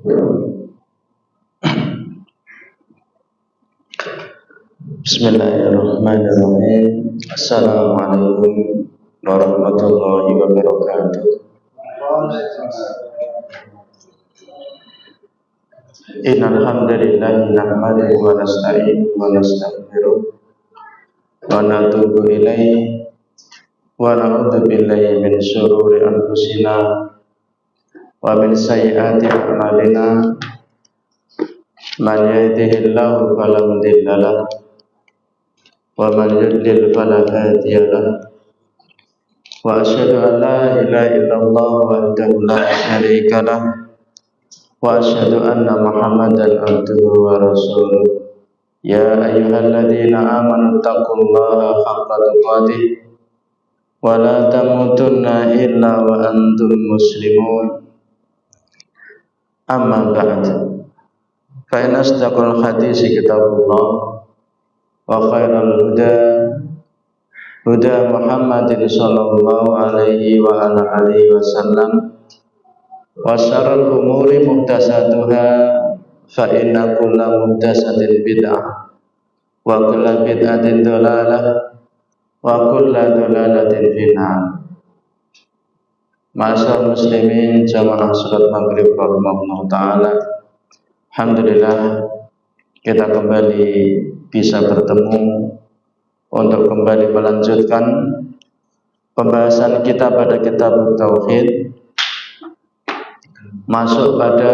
Bismillahirrahmanirrahim. Assalamualaikum warahmatullahi wabarakatuh. Innal hamdalillah nahmaduhu wa nasta'inuhu wa nastaghfiruh wa natubu ilaihi wa na'udzu billahi min shururi anfusina wa min sayyiati a'malina. Man yahdihillahu fala mudilla lahu wa man yudlil fala hadiya lahu. Wa asyhadu an la ilaha illallah wahdahu la syarika lahu wa asyhadu anna Muhammadan abduhu wa rasuluh. Ya ayyuhalladzina amanu taqullaha haqqa tuqatih wa la tamutunna illa wa antum muslimun. Amma ba'd. Fa inna asdaqal hadisi kitabullah wa khairal huda Muhammadin sallallahu alaihi wa ala alihi wasallam wa syarrul umuri muhdatsatuha fa inna kulla muhdatsatin bid'ah wa kulla bid'atin dhalalah wa kulla dhalalatin finnar. Ma'asyiral muslimin jamaah salat maghrib rahimahullah taala. Alhamdulillah kita kembali bisa bertemu untuk kembali melanjutkan pembahasan kita pada kitab Tauhid, masuk pada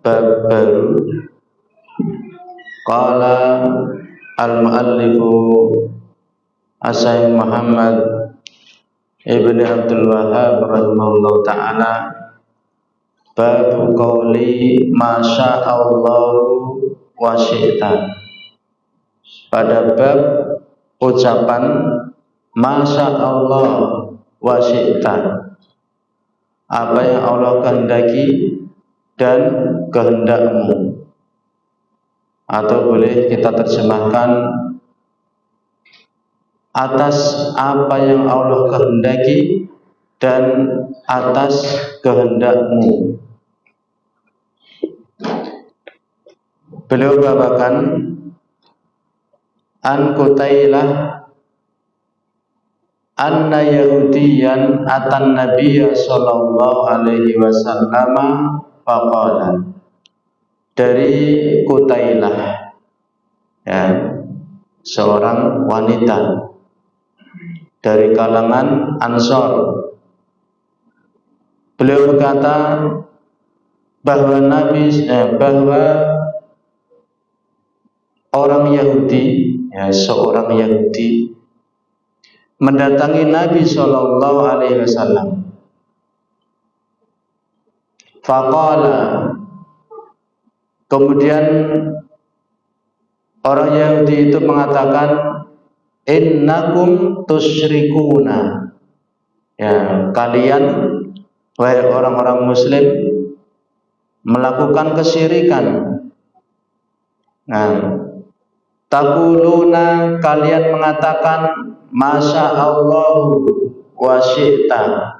bab baru. Qala al-muallifu As-Syaikh Muhammad Ibn Abdul Wahhab rahimahullah ta'ala, bab qauli ma sya'allahu wa syi'ta. Pada bab ucapan masya Allah wa syi'ta, apa yang Allah kehendaki dan kehendakmu, atau boleh kita terjemahkan atas apa yang Allah kehendaki dan atas kehendakmu. Beliau bawakan an Qutailah anna yahudiyan atan nabiyya sallallahu alaihi wasallam faqala. Dari Qutailah, ya, seorang wanita dari kalangan Ansor. Beliau berkata bahwa bahwa orang Yahudi, ya, seorang Yahudi mendatangi Nabi sallallahu alaihi wasallam. Faqala, kemudian orang Yahudi itu mengatakan, innakum tusyrikuna, ya, kalian wahai orang-orang muslim melakukan kesyirikan. Nah, taquluna, kalian mengatakan masya Allah wa syi'ta,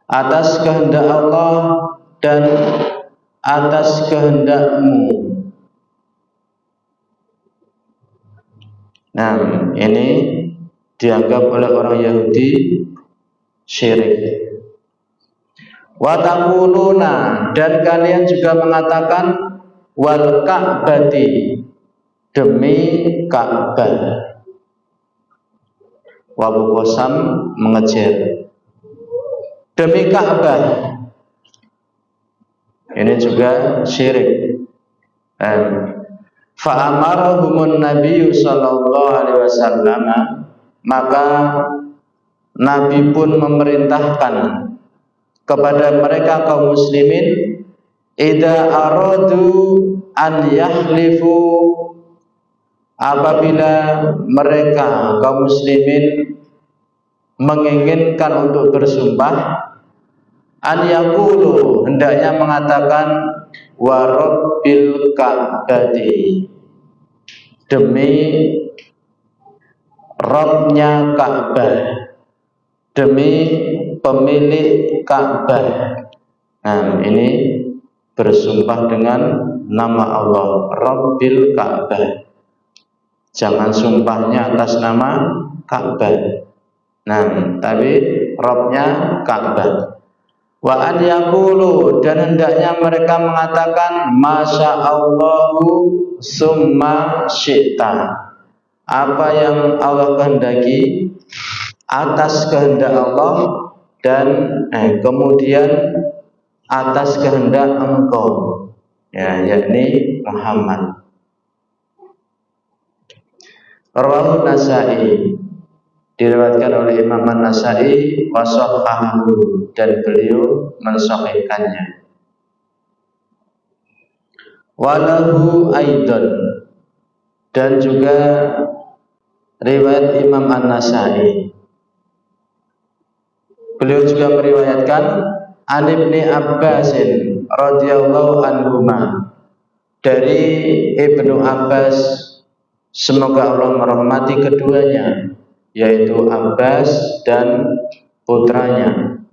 atas kehendak Allah dan atas kehendakmu. Nah, ini dianggap oleh orang Yahudi syirik. Wa taquluna, dan kalian juga mengatakan wal Ka'bati, demi Ka'bah. Wabu Qasam mengejar, demi Ka'bah. Ini juga syirik. Fa'amarahumun Nabi sallallahu alaihi wasallam, maka Nabi pun memerintahkan kepada mereka kaum muslimin, idza aradu an yahlifu, apabila mereka kaum muslimin menginginkan untuk bersumpah, an yaqulu, hendaknya mengatakan wa rabbil Ka'bati, demi Rabbnya Ka'bah, demi pemilik Ka'bah. Nah, ini bersumpah dengan nama Allah, Rabbil Ka'bah. Jangan sumpahnya atas nama Ka'bah. Nah, tapi Rabbnya Ka'bah. Wa an yaqulu, dan hendaknya mereka mengatakan masya Allahu summa syi'ta, apa yang Allah kehendaki atas kehendak Allah dan kemudian atas kehendak engkau, ya, yakni Muhammad. Rawahu Nasa'i, diriwayatkan oleh Imam An-Nasa'i, wa sahhahahu, dan beliau mensahihkannya. Walahu aidan, dan juga riwayat Imam An-Nasa'i, beliau juga meriwayatkan an Ibni Abbasin radhiyallahu anhuma, dari Ibnu Abbas, semoga Allah merahmati keduanya, yaitu Abbas dan putranya.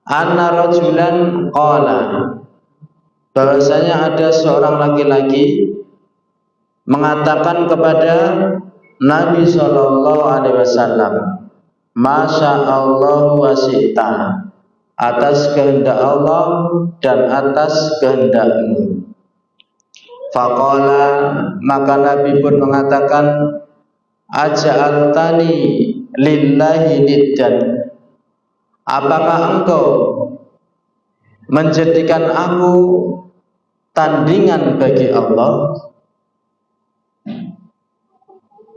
Anna rajulan qala, bahwasanya ada seorang laki-laki mengatakan kepada Nabi sallallahu alaihi wasallam, masya Allah wa syi'ta, atas kehendak Allah dan atas kehendakmu. Faqala, maka Nabi pun mengatakan, aja'altani lillahi niddan, apakah engkau menjadikan aku tandingan bagi Allah?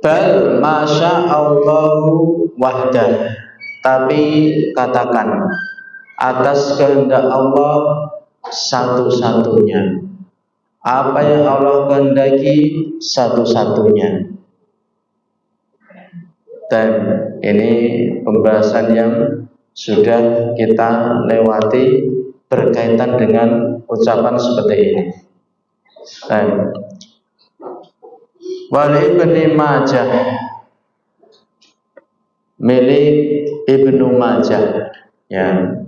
Bal masya Allahu wahdah, tapi katakan atas kehendak Allah satu-satunya. Apa yang Allah kehendaki satu-satunya. Dan ini pembahasan yang sudah kita lewati berkaitan dengan ucapan seperti ini. Wal Ibnu Majah, milik Ibnu Majah, ya,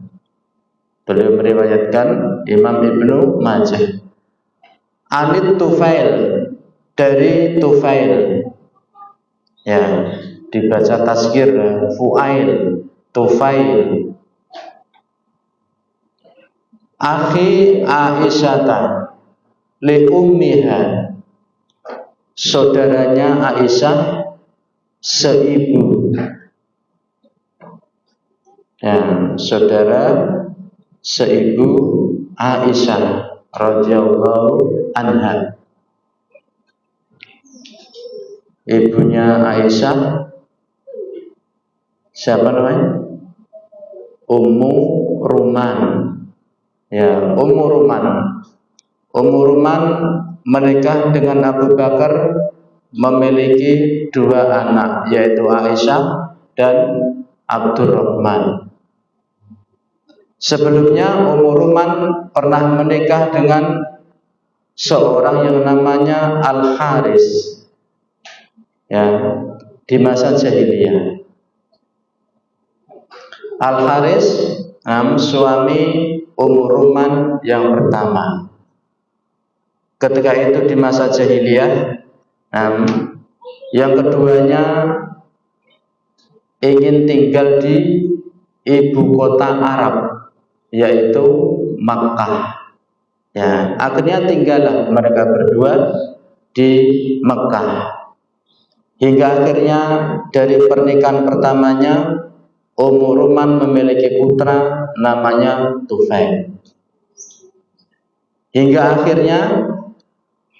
beliau meriwayatkan Imam Ibnu Majah. Anit Tufail, dari Tufail, ya, dibaca tasghir Fuail, Tufail. Akhi Aisyata li ummiha, saudaranya Aisyah seibu, ya, saudara seibu Aisyah radhiyallahu anha. Ibunya Aisyah siapa namanya? Ummu Ruman, ya, Ummu Ruman. Ummu Ruman menikah dengan Abu Bakar, memiliki dua anak, yaitu Aisyah dan Abdurrahman. Sebelumnya Ummu Ruman pernah menikah dengan seorang yang namanya Al-Haris, ya, di masa jahiliyah. Al-Haris suami Ummu Ruman yang pertama. Ketika itu di masa jahiliyah, yang keduanya ingin tinggal di ibu kota Arab, yaitu Makkah. Ya, akhirnya tinggallah mereka berdua di Makkah. Hingga akhirnya dari pernikahan pertamanya Ummu Ruman memiliki putra namanya Tufail. Hingga akhirnya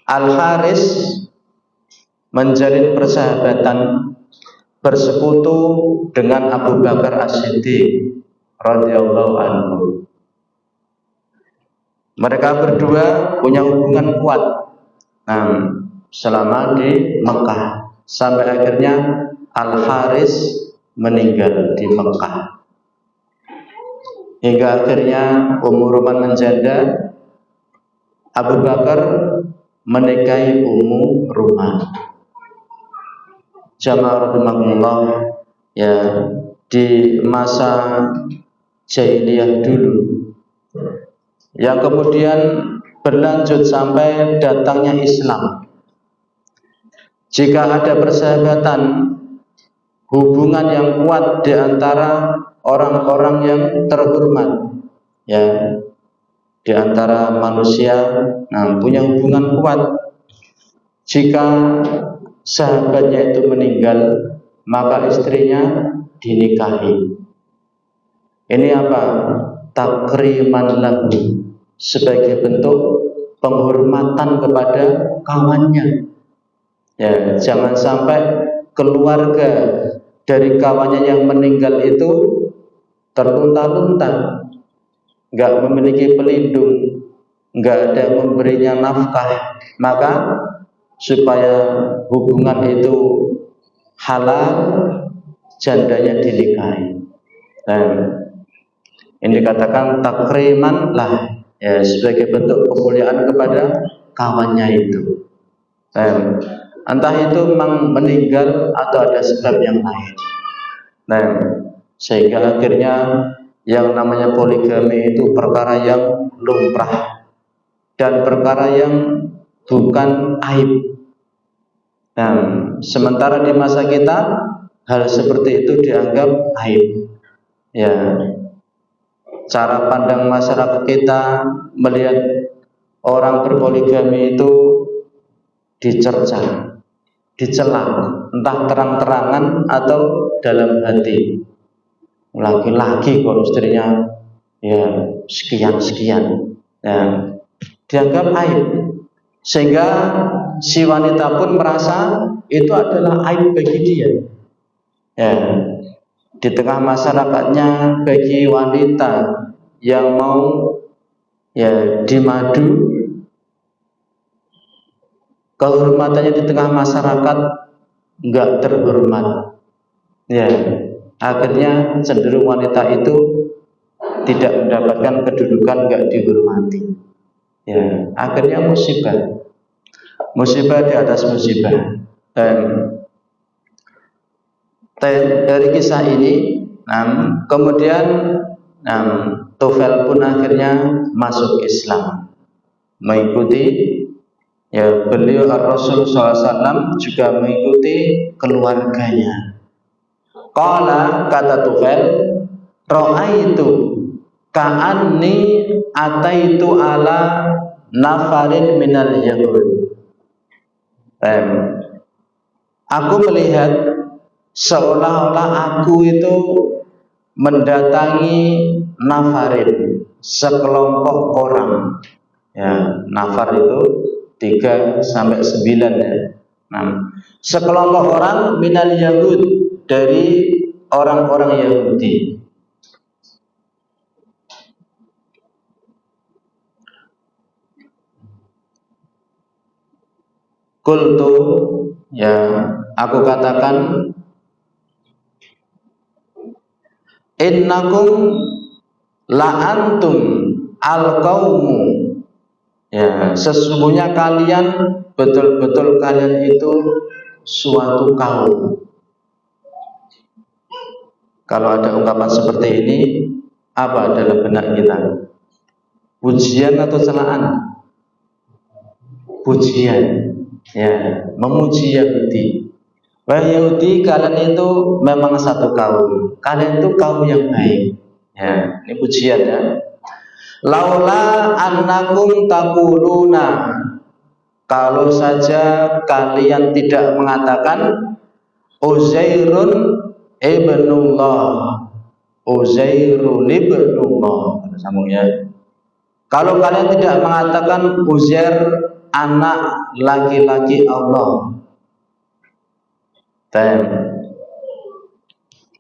Al-Haris menjalin persahabatan, bersekutu dengan Abu Bakar As-Siddiq radhiyallahu anhu. Mereka berdua punya hubungan kuat selama di Mekah, sampai akhirnya Al-Haris meninggal di Mekah. Hingga akhirnya Ummu Ruman menjanda, Abu Bakar menikahi Ummu Ruman. Jamaah rahimakumullah, ya, di masa jahiliyah dulu, yang kemudian berlanjut sampai datangnya Islam. Jika ada persahabatan, hubungan yang kuat di antara orang-orang yang terhormat, ya, di antara manusia, punya hubungan kuat. Jika sahabatnya itu meninggal, maka istrinya dinikahi. Ini apa? Takriman lahu, sebagai bentuk penghormatan kepada kawannya. Ya, jangan sampai keluarga dari kawannya yang meninggal itu terlunta-lunta, nggak memiliki pelindung, nggak ada yang memberinya nafkah. Maka supaya hubungan itu halal, jandanya dinikahi. Ini dikatakan takriman lah, ya, sebagai bentuk kemuliaan kepada kawannya itu. Entah itu memang meninggal atau ada sebab yang lain. Sehingga akhirnya yang namanya poligami itu perkara yang lumrah dan perkara yang bukan aib. Sementara di masa kita hal seperti itu dianggap aib. Ya, cara pandang masyarakat kita melihat orang berpoligami itu dicerca, dicela, entah terang-terangan atau dalam hati. Laki-laki kok istrinya ya sekian-sekian, ya, dianggap aib, sehingga si wanita pun merasa itu adalah aib bagi dia. Ya, di tengah masyarakatnya, bagi wanita yang mau ya dimadu, kehormatannya di tengah masyarakat enggak terhormat. Ya, akhirnya cenderung wanita itu tidak mendapatkan kedudukan, enggak dihormati. Ya, akhirnya musibah di atas musibah. Dari kisah ini, kemudian Tufail pun akhirnya masuk Islam, mengikuti. Ya, beliau Rasul SAW juga mengikuti keluarganya. Qala, kata Tufail, ra'aitu ka'anni ataitu ala nafarin minal yahud. Aku melihat seolah-olah aku itu mendatangi nafarin, sekelompok orang. Ya, nafar itu 3 sampai 9 ya. Sekelompok orang minal yahud, dari orang-orang Yahudi. Qultu, ya, aku katakan, innakum la'antum al-qaumu, ya, sesungguhnya kalian, betul-betul kalian itu suatu kaum. Kalau ada ungkapan seperti ini, apa dalam benak kita? Pujian atau celaan? Pujian, ya, memuji Yahudi. Wah Yahudi, kalian itu memang satu kaum. Kalian itu kaum yang baik. Ya, ini pujian ya. Laula annakum taquluna, kalau saja kalian tidak mengatakan Uzairun ibnullah, Uzairun ibnullah, sambungnya. Kalau kalian tidak mengatakan Uzair anak laki-laki Allah, dan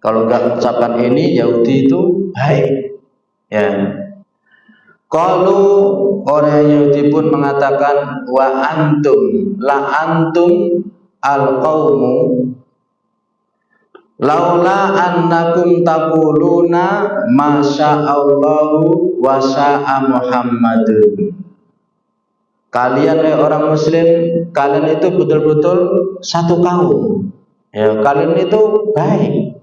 kalau enggak mengucapkan ini, Yahudi itu baik. Ya. Kalau orang Yahudi pun mengatakan wa antum la antum al qaumu laula annakum taquluna masyaallahu wa syaa Muhammadun. Kalian orang muslim, kalian itu betul-betul satu kaum. Ya, kalian itu baik.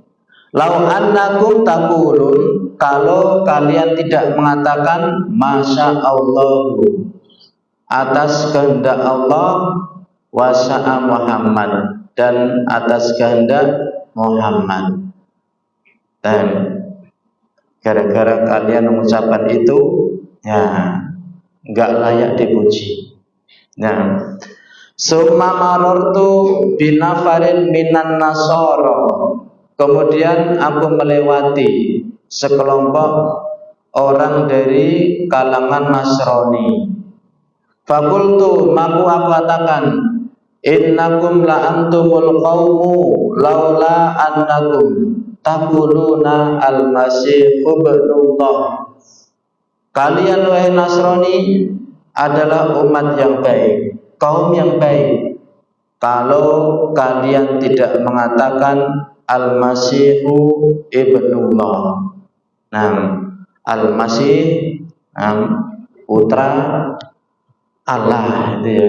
Lau annakum taqulun, kalau kalian tidak mengatakan masya Allah atas kehendak Allah, wasa'a Muhammad dan atas kehendak Muhammad, dan gara-gara kalian mengucapkan itu, ya enggak layak dipuji. Nah, summa marartu binafarin minan nasara, kemudian aku melewati sekelompok orang dari kalangan Nasrani. Fakultu, aku katakan, innakum la antumul qaumu laula annakum taquluna al-masih ibnullah. Kalian wahai Nasrani adalah umat yang baik, kaum yang baik, kalau kalian tidak mengatakan Al-Masihu ibnullah. Nah, Al-Masih putra Allah itu ya.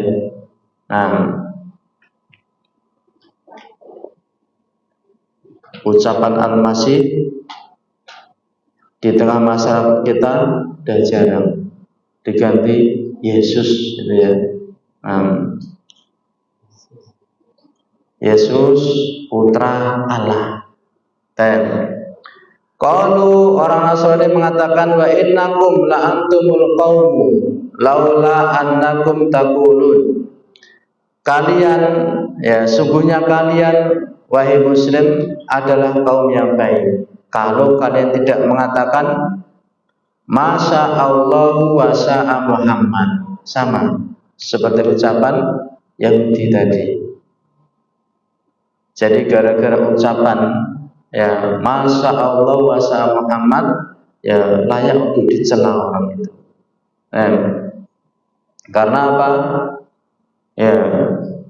Nah, ucapan Al-Masih di tengah masyarakat kita sudah jarang, diganti Yesus gitu ya. Yesus putra Allah. Qalu, orang Nasrani mengatakan, wa innakum la antumul qaumu laula annakum taqulun. Kalian, ya sungguhnya kalian wahai muslim adalah kaum yang baik kalau kalian tidak mengatakan masya Allah wa sa'a Muhammad, sama seperti ucapan Yahudi tadi. Jadi gara-gara ucapan ya masya Allah wa sa'a Muhammad, ya layak untuk dicela orang itu. Karena apa? Ya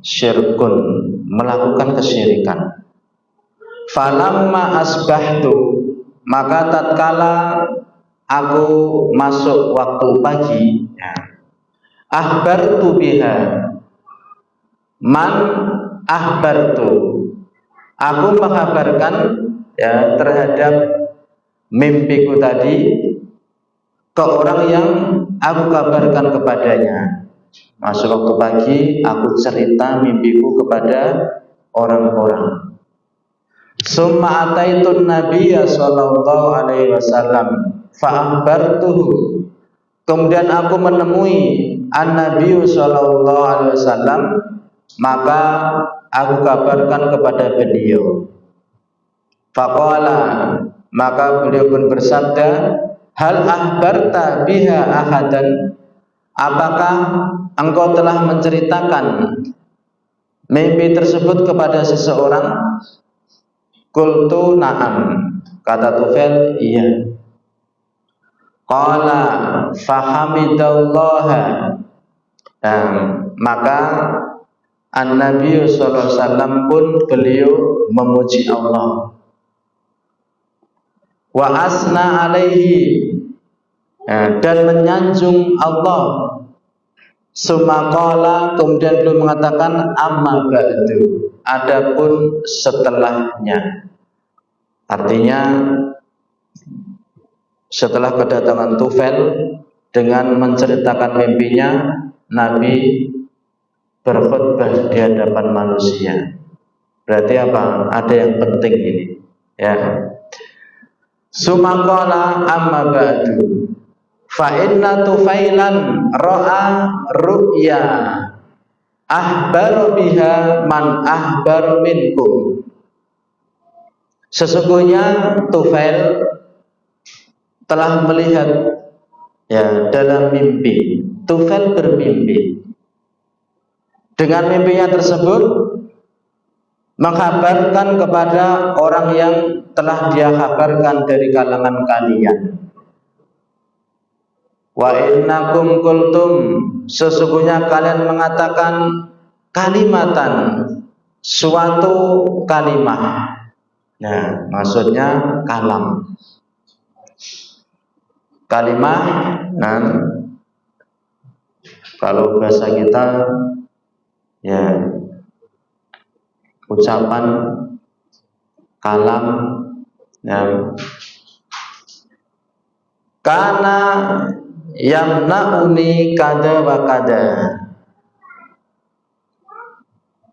syirkun, melakukan kesyirikan. Falamma asbahtu, maka tatkala aku masuk waktu pagi, ya, ahbartu biha, man ahbartu, aku menghabarkan ya terhadap mimpiku tadi ke orang yang aku kabarkan kepadanya. Masuk waktu pagi, aku cerita mimpiku kepada orang-orang. Summa ataitun nabiyya sallallahu alaihi wasallam fa akhbartuhu. Kemudian aku menemui an-nabiyyu sallallahu alaihi wasallam, maka aku kabarkan kepada beliau. Faqala, maka beliau pun bersabda, hal akhbarta biha ahadan, apakah engkau telah menceritakan mimpi tersebut kepada seseorang? Qultu na'am, kata Tufail, iya. Qala fahamidallaha, maka An-Nabi sallallahu alaihi wasallam pun beliau memuji Allah. Wa asna alaihi, dan menyanjung Allah. Sumaqala, kemudian beliau mengatakan amma ba'du, adapun setelahnya. Artinya setelah kedatangan Tufail dengan menceritakan mimpinya, Nabi berkhutbah di hadapan manusia. Berarti apa? Ada yang penting ini, ya. Sumaqala amma ba'du, fa inna Tufailan ra'a ru'ya ahbar biha man ahbar minkum. Sesungguhnya Tufail telah melihat ya dalam mimpi. Tufail bermimpi. Dengan mimpinya tersebut menghabarkan kepada orang yang telah dia kabarkan dari kalangan kalian. Wa innakum qultum, sesungguhnya kalian mengatakan kalimatan, suatu kalimah. Nah, maksudnya kalam. Kalimah, nah, kalau bahasa kita ya ucapan, kalam, Nah, karena yamna'uni kada wa kada,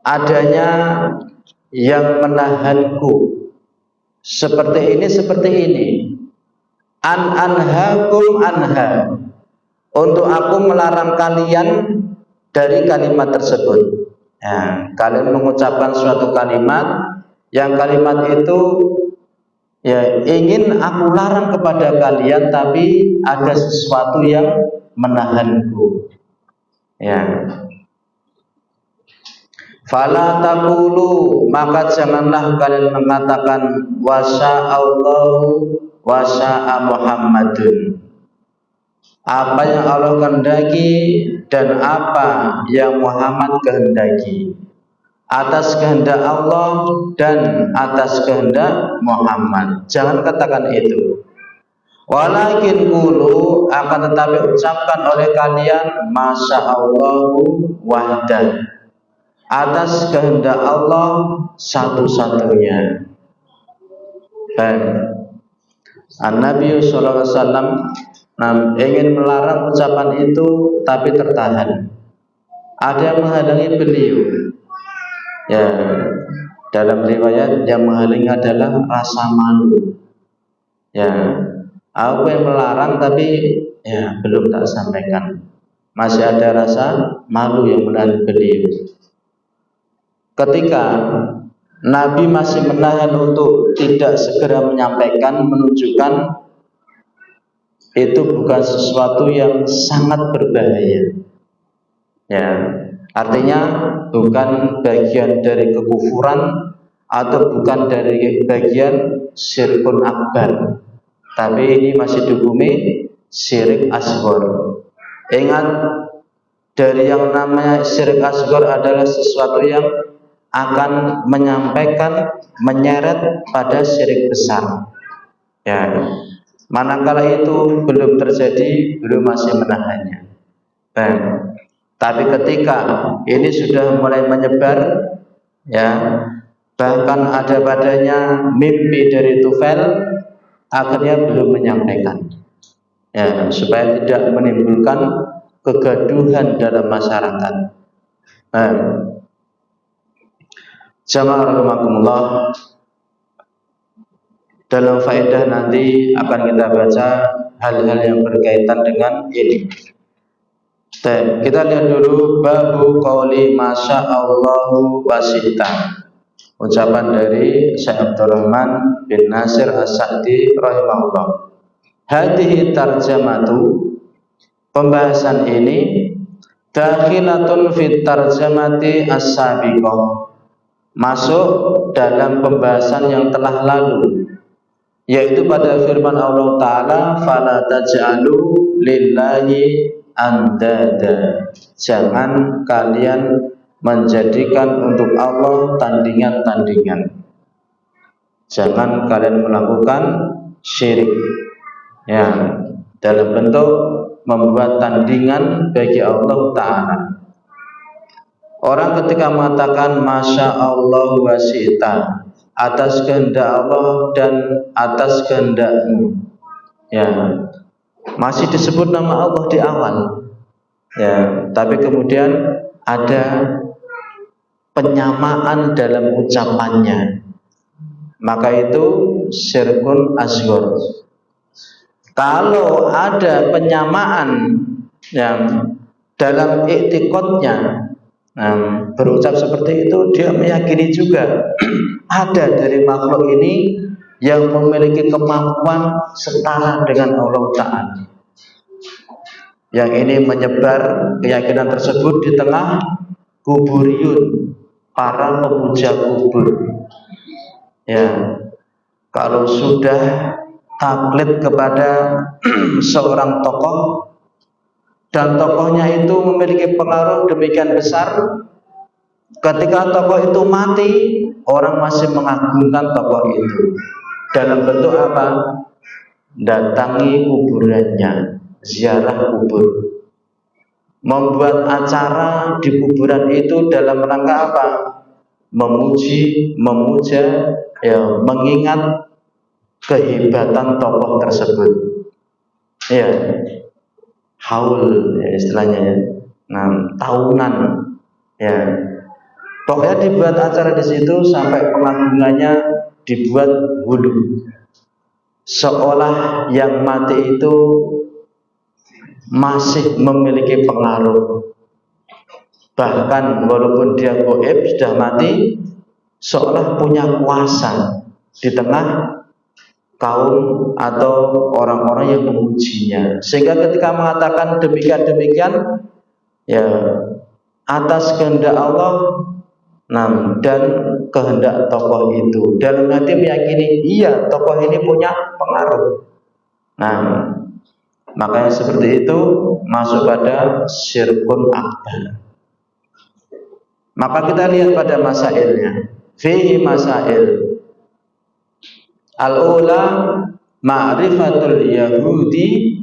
adanya yang menahanku seperti ini, an anhakum anha, untuk aku melarang kalian dari kalimat tersebut. Nah, kalian mengucapkan suatu kalimat, yang kalimat itu ya ingin aku larang kepada kalian, tapi ada sesuatu yang menahanku. Ya. Fala taqulu, maka janganlah kalian mengatakan wasya'allahu wasya'a Muhammadun, apa yang Allah kehendaki dan apa yang Muhammad kehendaki, atas kehendak Allah dan atas kehendak Muhammad. Jangan katakan itu. Walakin qulu, akan tetapi ucapkan oleh kalian masyaallahu wahdah, atas kehendak Allah satu-satunya. An-Nabi sallallahu alaihi wasallam ingin melarang ucapan itu, tapi tertahan. Ada yang menghalangi beliau. Ya, dalam riwayat yang menghalangi adalah rasa malu. Ya, aku yang melarang tapi ya belum tak sampaikan. Masih ada rasa malu yang menahan beliau. Ketika Nabi masih menahan untuk tidak segera menyampaikan, menunjukkan itu bukan sesuatu yang sangat berbahaya. Ya, artinya bukan bagian dari kekufuran atau bukan dari bagian syirkun akbar, tapi ini masih dihukumi syirik asghar. Ingat, dari yang namanya syirik asghar adalah sesuatu yang akan menyampaikan, menyeret pada syirik besar. Ya, manakala itu belum terjadi, belum masih menahannya. Tapi ketika ini sudah mulai menyebar, ya, bahkan ada padanya mimpi dari Tufail, akhirnya belum menyampaikan, ya, supaya tidak menimbulkan kegaduhan dalam masyarakat. Jamaah rahimakumullah, dalam faedah nanti akan kita baca hal-hal yang berkaitan dengan ini. Kita lihat dulu babu qauli masyaallahu wasita, ucapan dari Syekh Abdurrahman bin Nasir As-Sa'di rahimahullah. Hadhihi tarjamatu, pembahasan ini dakhilatun fit tarjamati as-sabiqah, masuk dalam pembahasan yang telah lalu, yaitu pada firman Allah Ta'ala, fala taj'alu lillahi andada, jangan kalian menjadikan untuk Allah tandingan-tandingan, jangan kalian melakukan syirik, ya, dalam bentuk membuat tandingan bagi Allah Ta'ala. Orang ketika mengatakan masya Allah wasita, atas kehendak Allah dan atas kehendakmu, ya, masih disebut nama Allah di awal, ya, tapi kemudian ada penyamaan dalam ucapannya, maka itu syirkun asghar. Kalau ada penyamaan yang dalam i'tiqadnya, berucap seperti itu, dia meyakini juga ada dari makhluk ini yang memiliki kemampuan setara dengan Allah Ta'ala. Yang ini menyebar keyakinan tersebut di tengah kuburiyun, para pemuja kubur. Ya, kalau sudah taklid kepada seorang tokoh dan tokohnya itu memiliki pengaruh demikian besar, ketika tokoh itu mati, orang masih mengagungkan tokoh itu dalam bentuk apa? Datangi kuburannya, ziarah kubur, membuat acara di kuburan itu dalam rangka apa? Memuji, memuja, ya, mengingat kehebatan tokoh tersebut. Ya, haul ya istilahnya ya. Nah, tahunan ya. Pokoknya dibuat acara di situ sampai pengagungannya dibuat wudhu. Seolah yang mati itu masih memiliki pengaruh. Bahkan walaupun dia gaib sudah mati, seolah punya kuasa di tengah kaum atau orang-orang yang memujinya. Sehingga ketika mengatakan demikian-demikian, ya atas kehendak Allah dan kehendak tokoh itu. Dalam hati meyakini, iya tokoh ini punya pengaruh. Makanya seperti itu masuk pada syirkun akbar. Maka kita lihat pada masailnya. Fihi masail. Al-ula ma'rifatul yahudi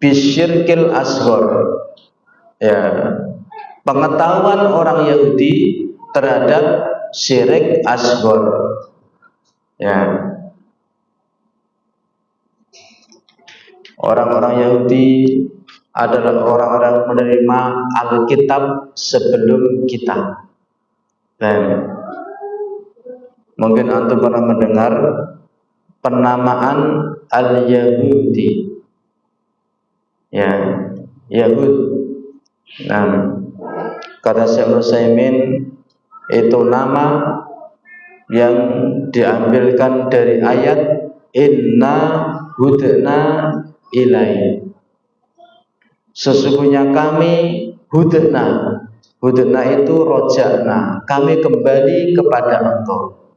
bisyirkil asghar. Ya, pengetahuan orang Yahudi terhadap syirik asghar. Ya. Orang-orang Yahudi adalah orang-orang menerima Alkitab sebelum kita. Dan mungkin antum pernah mendengar penamaan Al-Yahudi. Ya, Yahud. Kata Syekh Utsaimin itu nama yang diambilkan dari ayat inna hudna ilai. Sesungguhnya kami hudna. Hudna itu roja'na, kami kembali kepada engkau.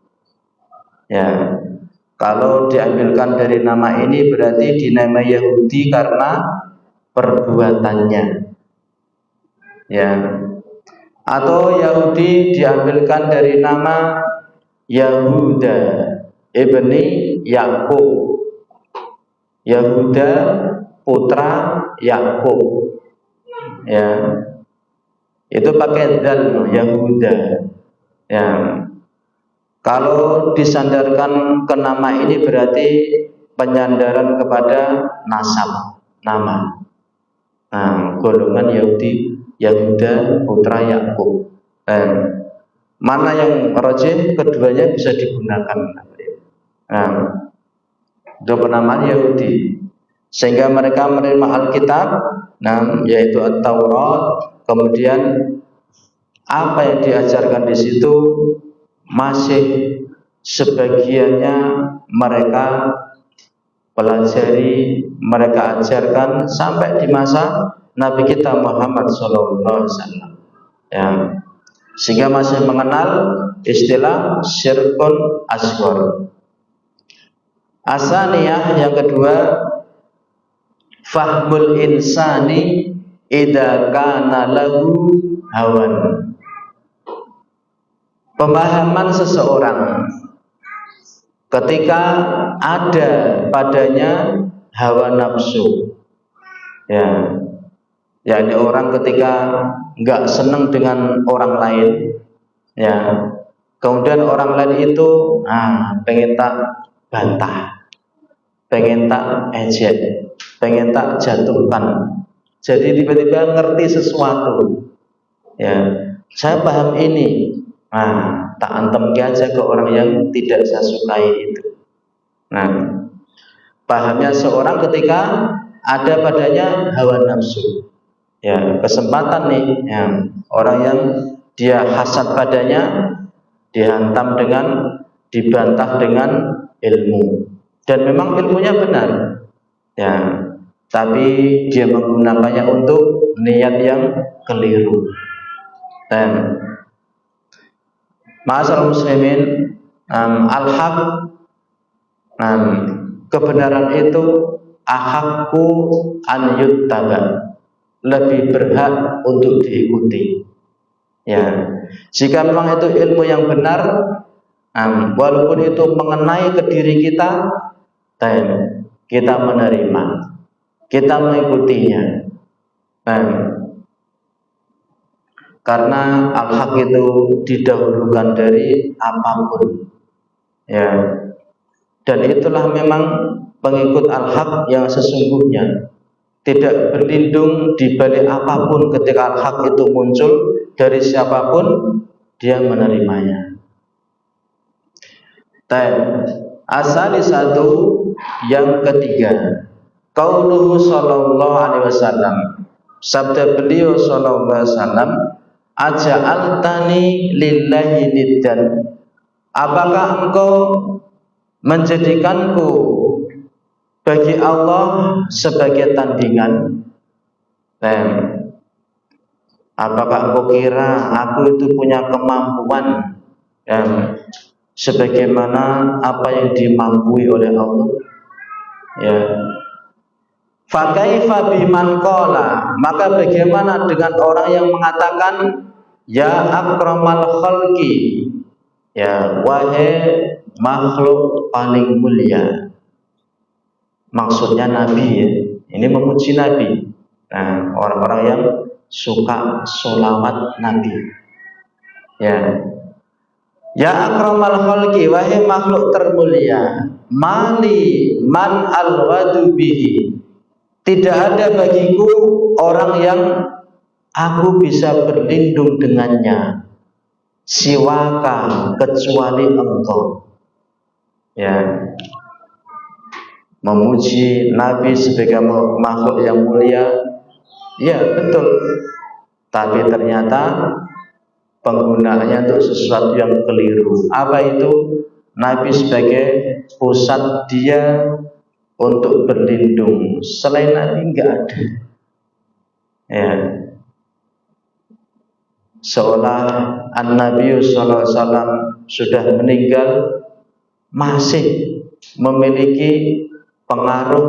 Ya, kalau diambilkan dari nama ini berarti dinamai Yahudi karena perbuatannya. Ya. Atau Yahudi diambilkan dari nama Yahuda ibni Yakub. Yahuda putra Yakub. Ya. Itu pakai dal Yahuda. Ya. Kalau disandarkan ke nama ini berarti penyandaran kepada nasab, nama. Golongan Yahudi, Yahuda putra Yakub. Mana yang rajih? Keduanya bisa digunakan. Itu penamaan Yahudi. Sehingga mereka menerima Alkitab, yaitu At-Taurat. Kemudian apa yang diajarkan di situ masih sebagiannya mereka pelajari, mereka ajarkan sampai di masa Nabi kita Muhammad SAW. Ya. Sehingga masih mengenal istilah syirkun asghar. Asaniyah yang kedua, fahmul insani idza kana lahu hawan. Pemahaman seseorang ketika ada padanya hawa nafsu. Ya. Yakni orang ketika enggak senang dengan orang lain, ya. Kemudian orang lain itu pengen tak bantah, pengen tak ejek, pengen tak jatuhkan. Jadi tiba-tiba ngerti sesuatu. Ya, saya paham ini. Tak antem aja ke orang yang tidak saya sukai itu. Pahamnya seorang ketika ada padanya hawa nafsu. Ya, kesempatan nih, ya, orang yang dia hasad padanya dihantam dengan, dibantah dengan ilmu. Dan memang ilmunya benar. Ya, tapi dia menggunakannya untuk niat yang keliru. Dan ma'asyiral muslimin, al-haq, kebenaran itu ahakku an yuttaba, lebih berhak untuk diikuti. Ya, jika memang itu ilmu yang benar, walaupun itu mengenai ke diri kita, kita menerima, kita mengikutinya. Karena al-haq itu didahulukan dari apapun. Ya. Dan itulah memang pengikut al-haq yang sesungguhnya, tidak berlindung di balik apapun. Ketika al-haq itu muncul dari siapapun, dia menerimanya. Asal satu yang ketiga, qauluhu sallallahu alaihi wasallam, sabda beliau sallallahu alaihi wasallam, aja'altani lillahi niddan, apakah engkau menjadikanku bagi Allah sebagai tandingan? Apakah engkau kira aku itu punya kemampuan sebagaimana apa yang dimampui oleh Allah? Ya. Fa kaifa biman qala, maka bagaimana dengan orang yang mengatakan ya akramal khalqi, ya wahai makhluk paling mulia. Maksudnya Nabi, ya. Ini memuji Nabi. Nah, orang-orang yang suka sholawat Nabi. Ya akramal khalqi, wahai makhluk termulia, mali man alwadu bihi, tidak ada bagiku orang yang aku bisa berlindung dengannya, siwaka, kecuali engkau. Memuji Nabi sebagai makhluk yang mulia, ya betul, tapi ternyata penggunaannya untuk sesuatu yang keliru. Apa itu? Nabi sebagai pusat dia untuk berlindung, selain Nabi enggak ada. Seolah An-Nabi sallallahu alaihi wasallam sudah meninggal, masih memiliki pengaruh,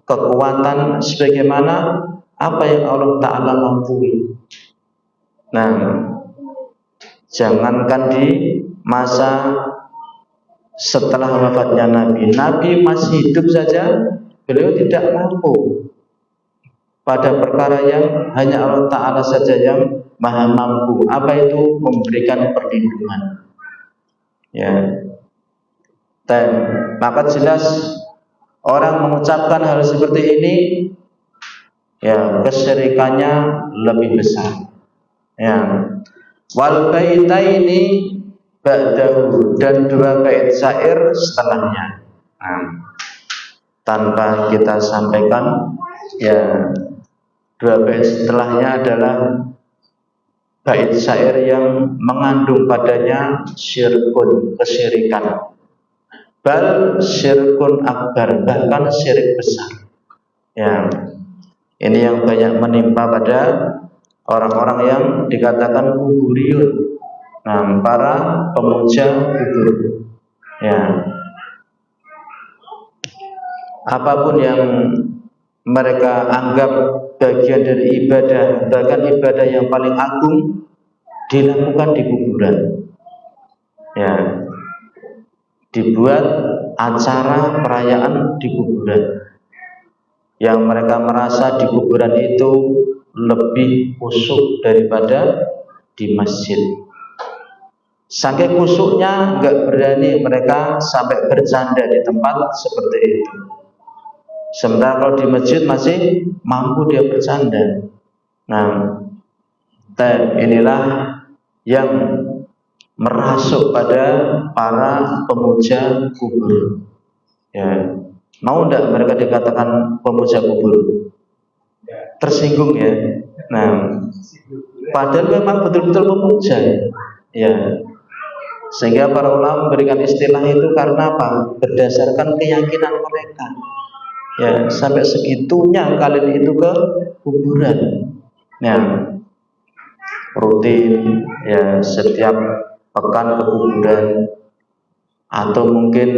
kekuatan sebagaimana apa yang Allah Ta'ala mampui. Nah, jangankan di masa setelah wafatnya Nabi, Nabi masih hidup saja beliau tidak mampu pada perkara yang hanya Allah Ta'ala saja yang maha mampu. Apa itu? Memberikan perlindungan. Maka jelas orang mengucapkan hal seperti ini, kesyirikannya lebih besar. Wal baitaini ba'dahu, dan 2 bait syair setelahnya. Tanpa kita sampaikan, 2 bait setelahnya adalah bait syair yang mengandung padanya syirkun, kesyirikan. Bal syirkun akbar, bahkan syirik besar. Ini yang banyak menimpa pada orang-orang yang dikatakan kuburiyun, para pemuja kubur. Apapun yang mereka anggap bagian dari ibadah, bahkan ibadah yang paling agung, dilakukan di kuburan. Dibuat acara perayaan di kuburan, yang mereka merasa di kuburan itu lebih khusyuk daripada di masjid. Saking khusyuknya enggak berani mereka sampai bercanda di tempat seperti itu. Sementara kalau di masjid masih mampu dia bercanda. Inilah yang merasuk pada para pemuja kubur. Mau enggak mereka dikatakan pemuja kubur? Tersinggung ya. Padahal memang betul-betul pemuja. Sehingga para ulama memberikan istilah itu karena apa? Berdasarkan keyakinan mereka. Sampai segitunya kalian itu ke kuburan. Rutin, setiap pekan ke kuburan, atau mungkin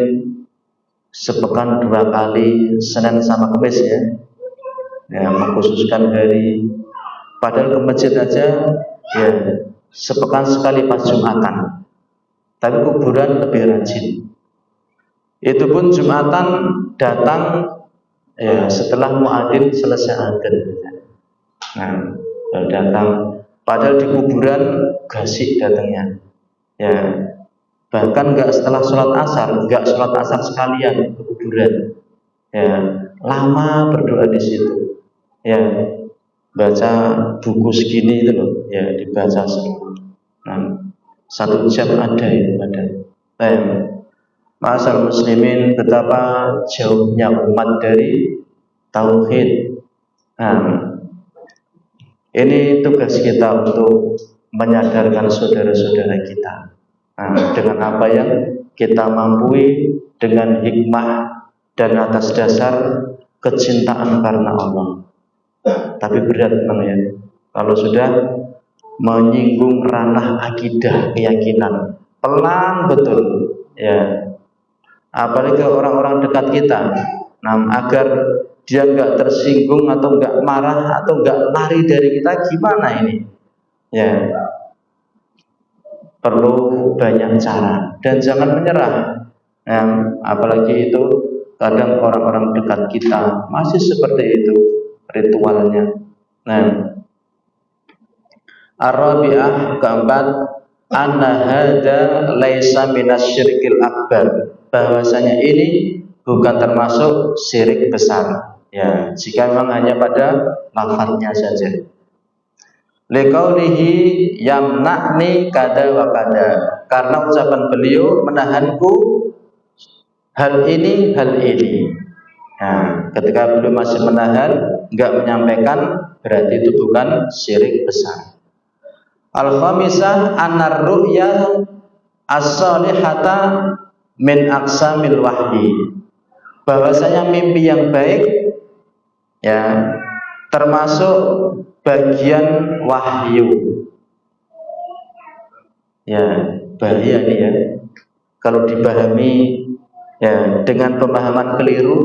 sepekan 2 kali, Senin sama Kamis mengkhususkan hari. Padahal ke masjid aja sepekan sekali pas Jumatan, tapi kuburan lebih rajin. Itu pun Jumatan datang setelah muadzin selesai adzan. Datang, padahal di kuburan gasik datangnya. Bahkan nggak setelah sholat asar, nggak sholat asar sekalian ke kuburan. Ya, lama berdoa di situ. Ya, baca buku segini itu loh, ya dibaca semua. Nah, 1 jam ada itu ada. Ma'asal muslimin, betapa jauhnya umat dari tauhid. Nah, ini tugas kita untuk menyadarkan saudara-saudara kita. Nah, dengan apa yang kita mampu, dengan hikmah dan atas dasar kecintaan karena Allah. Tapi berat memang ya, kalau sudah menyinggung ranah akidah, keyakinan, pelan betul ya. Apalagi orang-orang dekat kita. Nah, agar dia nggak tersinggung atau nggak marah atau nggak lari dari kita, gimana ini? Ya, perlu banyak cara dan jangan menyerah. Ya, apalagi itu kadang orang-orang dekat kita masih seperti itu ritualnya. Nah, Ar-Rabi'ah keempat, anna hadza laisa minasyirkil akbar, bahwasanya ini bukan termasuk syirik besar. Ya, jika memang hanya pada lafaznya saja. Liqaulihi yamna'ni kada wa kada, karena ucapan beliau menahanku hal ini. Nah, ketika beliau masih menahan, enggak menyampaikan, berarti itu bukan syirik besar. Al-khamisah anar ru'ya as-salihata min aqsamil wahyi, bahwasanya mimpi yang baik ya termasuk bagian wahyu. Ya, bahaya nih ya kalau dipahami ya dengan pemahaman keliru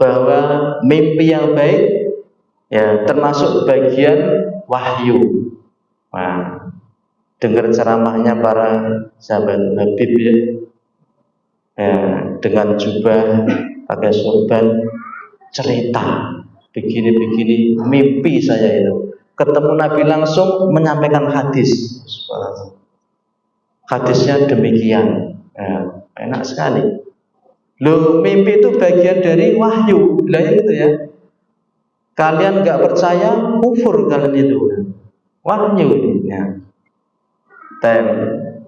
bahwa mimpi yang baik ya termasuk bagian wahyu. Nah, dengar ceramahnya para sahabat Habib ya, dengan jubah pakai sorban, cerita begini-begini, mimpi saya itu ketemu Nabi langsung menyampaikan hadis. Hadisnya demikian ya, enak sekali. Loh, mimpi itu bagian dari wahyu. Lah itu ya, kalian nggak percaya, kufur kalian itu wahyu ya. Dan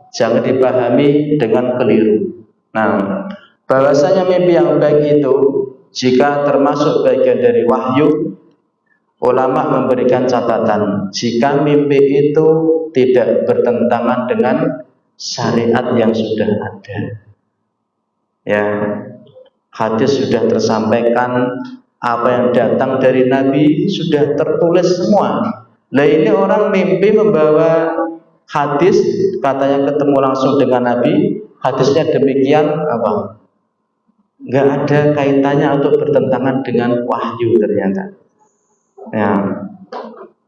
jangan dipahami dengan keliru. Nah, bahwasanya mimpi yang baik itu jika termasuk bagian dari wahyu, ulama memberikan catatan jika mimpi itu tidak bertentangan dengan syariat yang sudah ada. Ya, hadis sudah tersampaikan, apa yang datang dari Nabi sudah tertulis semua. Lah ini orang mimpi membawa hadis, katanya ketemu langsung dengan Nabi, hadisnya demikian apa? Nggak ada kaitannya atau bertentangan dengan wahyu ternyata. Ya,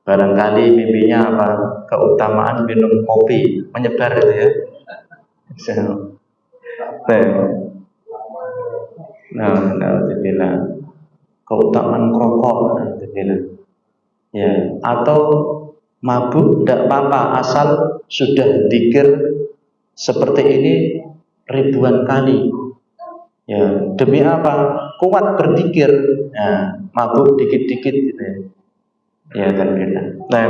barangkali mimpinya apa? Keutamaan minum kopi, menyebar itu ya. Nah, keutamaan rokok, ya, atau mabuk tidak apa-apa asal sudah dzikir seperti ini ribuan kali. Ya, demi apa? Kuat berzikir. Ya, mabuk dikit-dikit gitu ya. Ya, kan kita. Nah,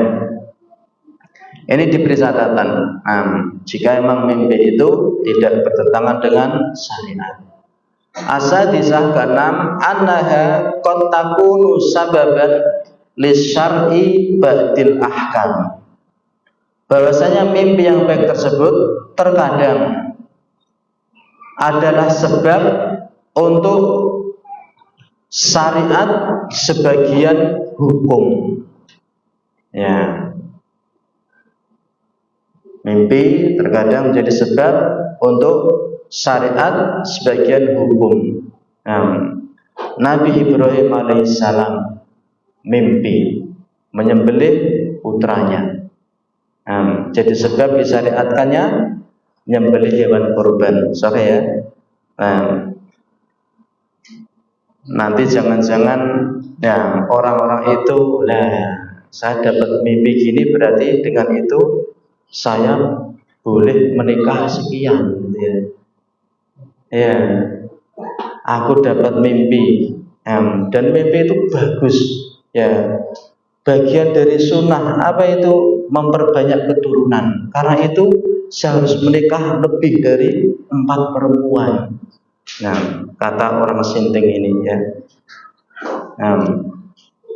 ini diberi catatan. Jika memang mimpi itu tidak bertentangan dengan syariat. Asadisah keenam, annaha qad takunu sababan lisyar'i ba'dil ahkam, bahwasanya mimpi yang baik tersebut terkadang adalah sebab untuk syariat sebagian hukum. Ya, mimpi terkadang menjadi sebab untuk syariat sebagian hukum. Nabi Ibrahim alaihissalam mimpi menyembelih putranya. Jadi sebab disyariatkannya menyembelih hewan kurban. Sorry ya. Nanti jangan-jangan ya orang-orang itu, lah saya dapat mimpi gini berarti dengan itu saya boleh menikah sekian gitu ya. Ya, aku dapat mimpi, dan mimpi itu bagus ya. Bagian dari sunnah apa itu? Memperbanyak keturunan. Karena itu saya harus menikah lebih dari 4 perempuan. Nah, kata orang Sinting ini ya.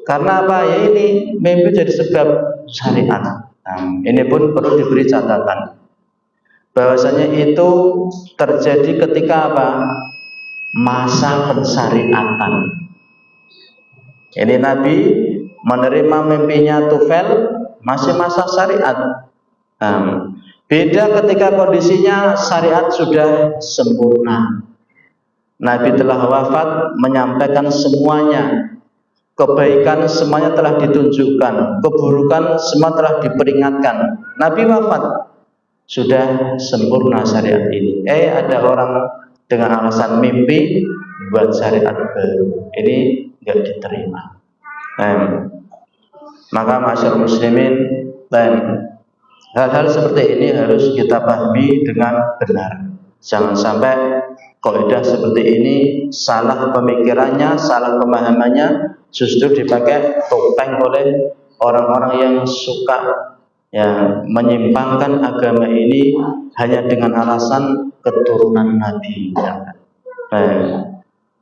Karena apa ya, ini mimpi jadi sebab syariat. Ini pun perlu diberi catatan bahwasanya itu terjadi ketika apa? Masa pensyariatan. Ini Nabi menerima mimpinya Tufail masih masa syariat. Beda ketika kondisinya syariat sudah sempurna. Nabi telah wafat, menyampaikan semuanya. Kebaikan semuanya telah ditunjukkan, keburukan semua telah diperingatkan. Nabi wafat, sudah sempurna syariat ini. Ada orang dengan alasan mimpi buat syariat baru, ini nggak diterima. Maka masyarakat muslimin, dan hal-hal seperti ini harus kita pahami dengan benar. Jangan sampai kaidah seperti ini salah pemikirannya, salah pemahamannya, justru dipakai topeng oleh orang-orang yang suka ya menyimpangkan agama ini hanya dengan alasan keturunan Nabi.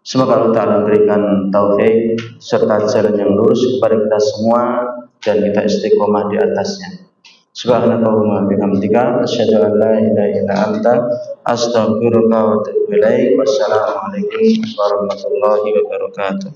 Semoga Allah Ta'ala berikan taufik serta jalan yang lurus kepada kita semua dan kita istiqomah di atasnya. Subhanakallahumma bihamdika asyhadu an la ilaha illa anta astaghfiruka wa atubu ilaik. Wassalamualaikum warahmatullahi wabarakatuh.